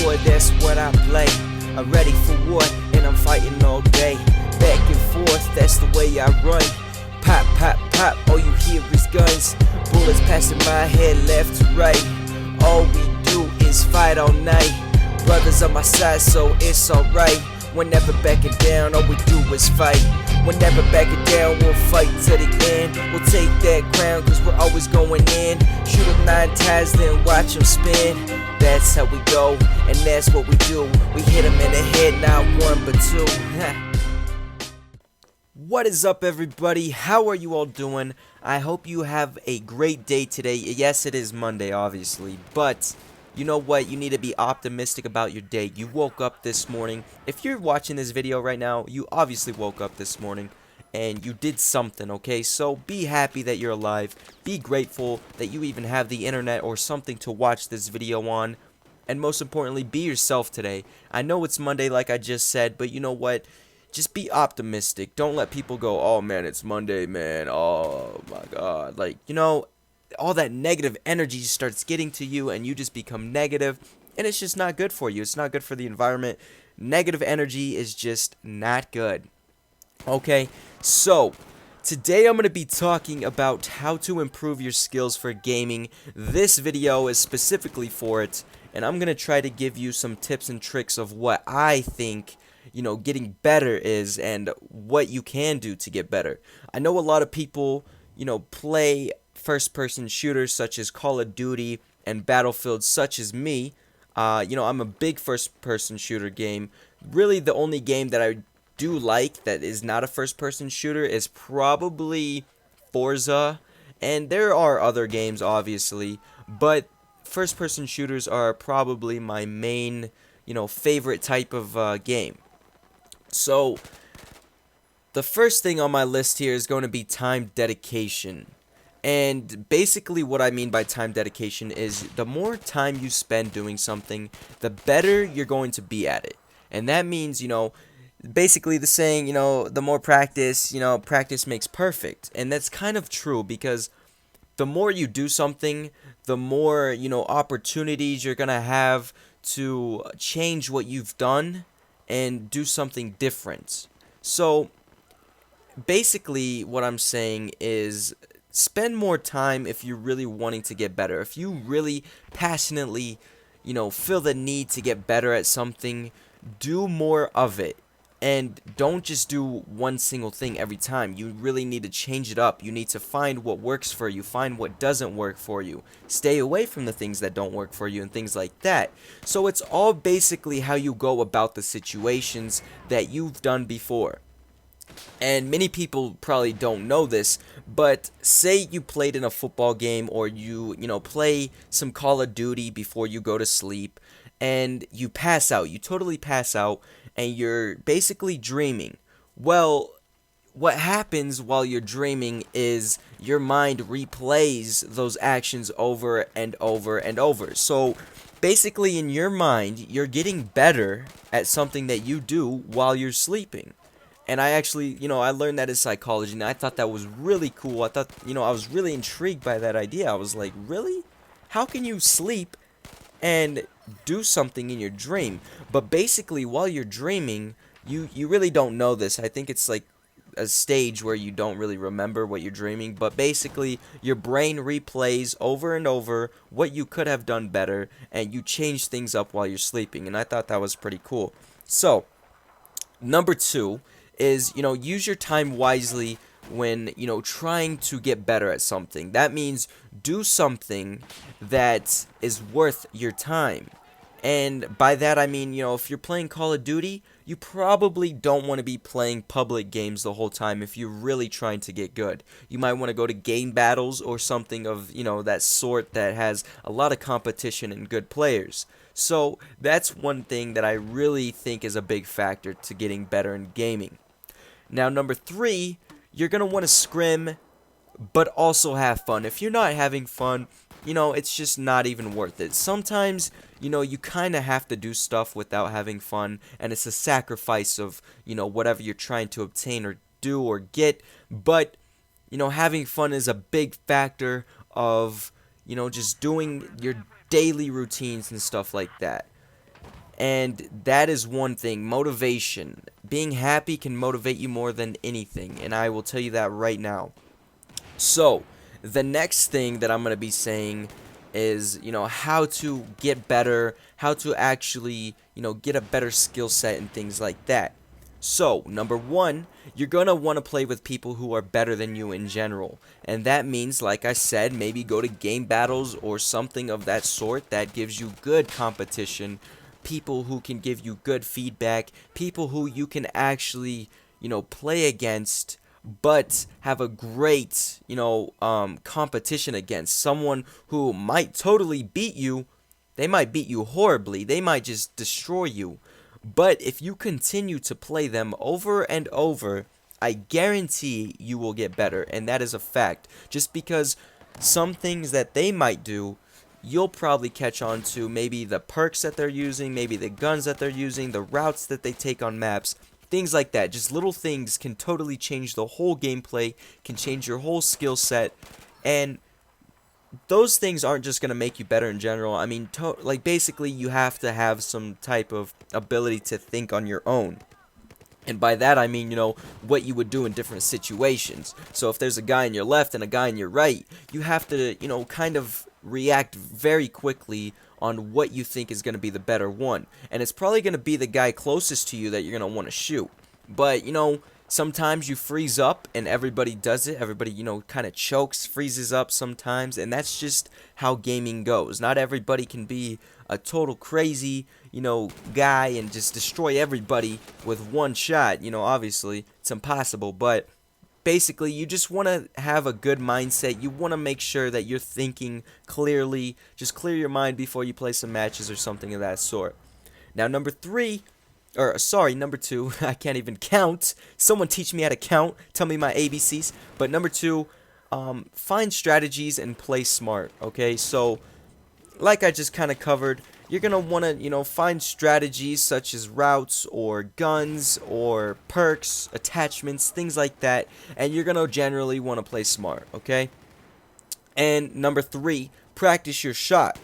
war, that's what I play. I'm ready for war, and I'm fighting all day. Back and forth, that's the way I run. Pop, pop, pop, all you hear is guns. Bullets passing my head left to right. All we do is fight all night. Brothers on my side, so it's alright. We're never backing down, all we do is fight. We're never backing down, we'll fight to the end. We'll take that crown, cause we're always going in. Shoot them 9 times, then watch them spin. That's how we go, and that's what we do. We hit them in the head, not one but two. What is up, everybody? How are you all doing? I hope you have a great day today. Yes, it is Monday, obviously, but you know what? You need to be optimistic about your day. You woke up this morning. If you're watching this video right now, you obviously woke up this morning and you did something, okay? So be happy that you're alive. Be grateful that you even have the internet or something to watch this video on. And most importantly, be yourself today. I know it's Monday like I just said, but you know what? Just be optimistic. Don't let people go, oh man, it's Monday, man. Oh my God. Like, you know, all that negative energy starts getting to you and you just become negative, and it's just not good for you. It's not good for the environment. Negative energy is just not good. Okay, so today I'm going to be talking about how to improve your skills for gaming. This video is specifically for it, and I'm going to try to give you some tips and tricks of what I think, you know, getting better is and what you can do to get better. I know a lot of people, you know, play first-person shooters such as Call of Duty and BattleField, such as me. You know, I'm a big first-person shooter game. Really, the only game that I do like that is not a first-person shooter is probably Forza. And there are other games, obviously, but first-person shooters are probably my main, you know, favorite type of game. So, the first thing on my list here is going to be time dedication. And basically what I mean by time dedication is the more time you spend doing something, the better you're going to be at it. And that means, you know, basically the saying, you know, the more practice, you know, practice makes perfect. And that's kind of true because the more you do something, the more, you know, opportunities you're going to have to change what you've done and do something different. So basically what I'm saying is spend more time if you're really wanting to get better. If you really passionately, you know, feel the need to get better at something, do more of it. And don't just do one single thing every time. You really need to change it up. You need to find what works for you, find what doesn't work for you. Stay away from the things that don't work for you and things like that. So it's all basically how you go about the situations that you've done before. And many people probably don't know this, but say you played in a football game or you know, play some Call of Duty before you go to sleep and you pass out. You totally pass out and you're basically dreaming. Well, what happens while you're dreaming is your mind replays those actions over and over and over. So basically in your mind, you're getting better at something that you do while you're sleeping. And I actually, you know, I learned that in psychology, and I thought that was really cool. I thought, you know, I was really intrigued by that idea. I was like, really? How can you sleep and do something in your dream? But basically, while you're dreaming, you really don't know this. I think it's like a stage where you don't really remember what you're dreaming. But basically, your brain replays over and over what you could have done better, and you change things up while you're sleeping. And I thought that was pretty cool. So, number 2 is, you know, use your time wisely when, you know, trying to get better at something. That means do something that is worth your time. And by that I mean, you know, if you're playing Call of Duty, you probably don't want to be playing public games the whole time if you're really trying to get good. You might want to go to game battles or something of, you know, that sort that has a lot of competition and good players. So that's one thing that I really think is a big factor to getting better in gaming. Now, number 3, you're going to want to scrim, but also have fun. If you're not having fun, you know, it's just not even worth it. Sometimes, you know, you kind of have to do stuff without having fun, and it's a sacrifice of, you know, whatever you're trying to obtain or do or get. But, you know, having fun is a big factor of, you know, just doing your daily routines and stuff like that. And that is one thing, motivation. Being happy can motivate you more than anything, and I will tell you that right now. So, the next thing that I'm going to be saying is, how to get better, how to actually, get a better skill set and things like that. So, number one, you're going to want to play with people who are better than you in general. And that means, like I said, maybe go to game battles or something of that sort that gives you good competition, people who can give you good feedback, people who you can actually, play against, but have a great, competition against. Someone who might totally beat you. They might beat you horribly. They might just destroy you. But if you continue to play them over and over, I guarantee you will get better. And that is a fact. Just because some things that they might do, you'll probably catch on to. Maybe the perks that they're using, maybe the guns that they're using, the routes that they take on maps. Things like that. Just little things can totally change the whole gameplay, can change your whole skill set. And those things aren't just going to make you better in general. I mean, basically you have to have some type of ability to think on your own. And by that I mean, what you would do in different situations. So if there's a guy on your left and a guy on your right, you have to, kind of react very quickly on what you think is going to be the better one. And it's probably going to be the guy closest to you that you're going to want to shoot. But, sometimes you freeze up and everybody does it. Everybody, kind of chokes, freezes up sometimes. And that's just how gaming goes. Not everybody can be a total crazy, guy and just destroy everybody with one shot. Obviously, it's impossible. But basically, you just want to have a good mindset. You want to make sure that you're thinking clearly. Just clear your mind before you play some matches or something of that sort. Now, number two, I can't even count. Someone teach me how to count. Tell me my ABCs. But number two, find strategies and play smart, okay? So, like I just kind of covered, you're going to want to, find strategies such as routes or guns or perks, attachments, things like that. And you're going to generally want to play smart, okay? And number three, practice your shot.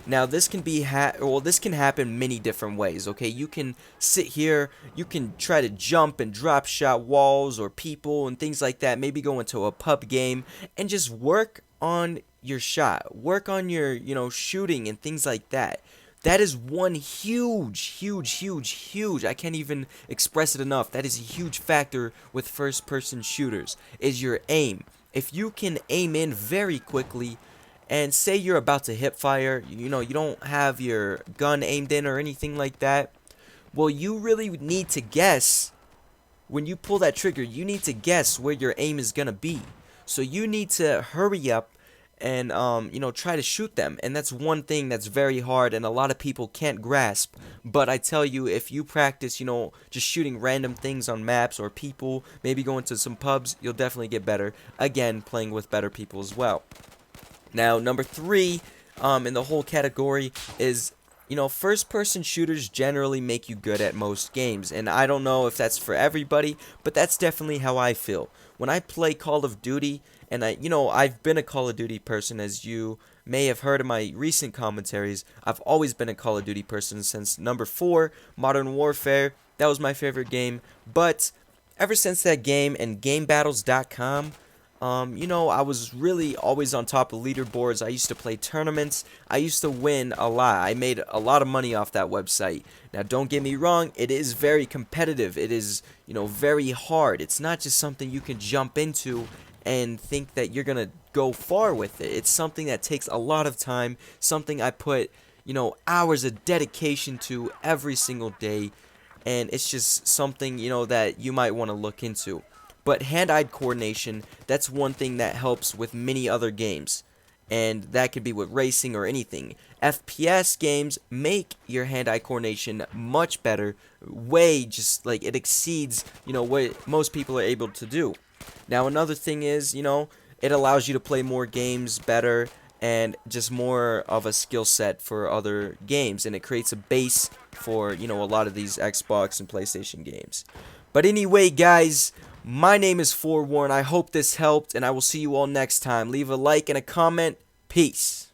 Now, this can this can happen many different ways, okay? You can sit here, you can try to jump and drop shot walls or people and things like that. Maybe go into a pub game and just work on your shot. Work on your, shooting and things like that. That is one huge, I can't even express it enough. That is a huge factor with first-person shooters, is your aim. If you can aim in very quickly, and say you're about to hip fire, you don't have your gun aimed in or anything like that, well, you really need to guess, when you pull that trigger, you need to guess where your aim is going to be. So you need to hurry up and, try to shoot them. And that's one thing that's very hard and a lot of people can't grasp. But I tell you, if you practice, just shooting random things on maps or people, maybe going to some pubs, you'll definitely get better. Again, playing with better people as well. Now, number three in the whole category is, first-person shooters generally make you good at most games. And I don't know if that's for everybody, but that's definitely how I feel. When I play Call of Duty, and I've been a Call of Duty person, as you may have heard in my recent commentaries. I've always been a Call of Duty person since number 4, Modern Warfare. That was my favorite game. But ever since that game and GameBattles.com, I was really always on top of leaderboards. I used to play tournaments. I used to win a lot. I made a lot of money off that website. Now, don't get me wrong. It is very competitive. It is, very hard. It's not just something you can jump into and think that you're going to go far with it. It's something that takes a lot of time. Something I put, hours of dedication to every single day. And it's just something, that you might want to look into. But hand-eye coordination, that's one thing that helps with many other games. And that could be with racing or anything. FPS games make your hand-eye coordination much better. It exceeds, what most people are able to do. Now, another thing is, it allows you to play more games better and just more of a skill set for other games. And it creates a base for, a lot of these Xbox and PlayStation games. But anyway, guys, my name is Forewarned. I hope this helped, and I will see you all next time. Leave a like and a comment. Peace.